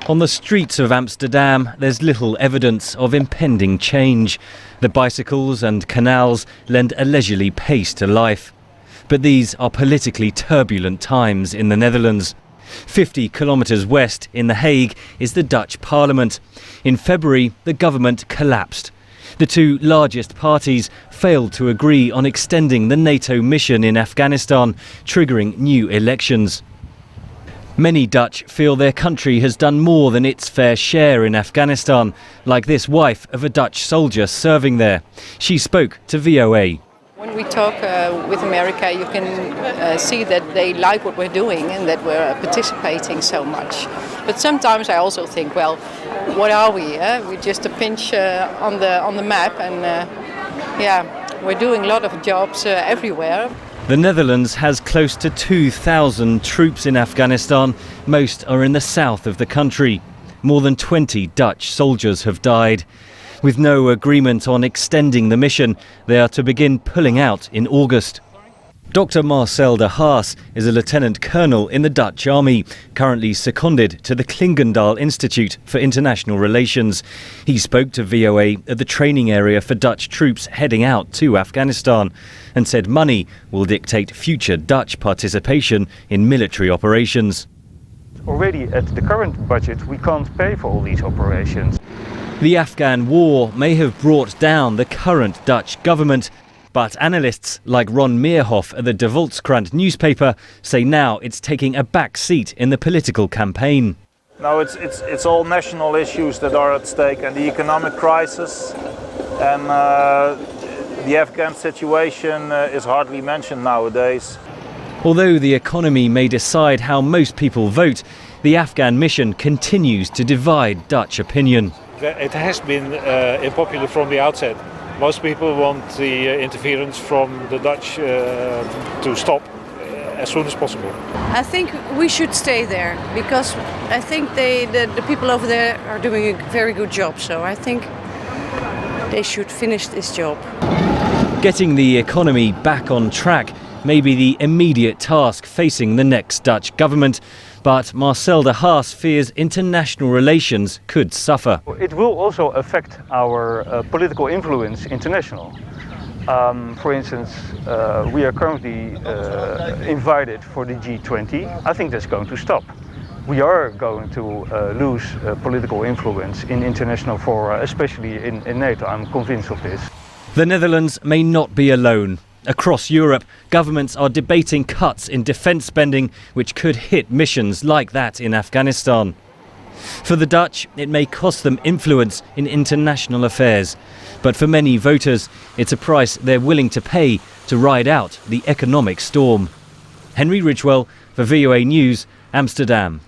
On the streets of Amsterdam, there's little evidence of impending change. The bicycles and canals lend a leisurely pace to life. But these are politically turbulent times in the Netherlands. 50 kilometres west in The Hague is the Dutch Parliament. In February, the government collapsed. The two largest parties failed to agree on extending the NATO mission in Afghanistan, triggering new elections. Many Dutch feel their country has done more than its fair share in Afghanistan, like this wife of a Dutch soldier serving there. She spoke to VOA. When we talk with America, you can see that they like what we're doing and that we're participating so much. But sometimes I also think, well, what are we? We're just a pinch on the map, and we're doing a lot of jobs everywhere. The Netherlands has close to 2,000 troops in Afghanistan. Most are in the south of the country. More than 20 Dutch soldiers have died. With no agreement on extending the mission, they are to begin pulling out in August. Dr. Marcel de Haas is a lieutenant colonel in the Dutch army, currently seconded to the Klingendahl Institute for International Relations. He spoke to VOA at the training area for Dutch troops heading out to Afghanistan and said money will dictate future Dutch participation in military operations. Already at the current budget, we can't pay for all these operations. The Afghan war may have brought down the current Dutch government, but analysts like Ron Meerhoff at the De Volkskrant newspaper say now it's taking a back seat in the political campaign. No, it's all national issues that are at stake, and the economic crisis and the Afghan situation is hardly mentioned nowadays. Although the economy may decide how most people vote, the Afghan mission continues to divide Dutch opinion. It has been unpopular from the outset. Most people want the interference from the Dutch to stop as soon as possible. I think we should stay there because I think the people over there are doing a very good job. So I think they should finish this job. Getting the economy back on track may be the immediate task facing the next Dutch government. But Marcel de Haas fears international relations could suffer. It will also affect our political influence international. For instance, we are currently invited for the G20. I think that's going to stop. We are going to lose political influence in international fora, especially in NATO. I'm convinced of this. The Netherlands may not be alone. Across Europe, governments are debating cuts in defence spending, which could hit missions like that in Afghanistan. For the Dutch, it may cost them influence in international affairs. But for many voters, it's a price they're willing to pay to ride out the economic storm. Henry Ridgwell for VOA News, Amsterdam.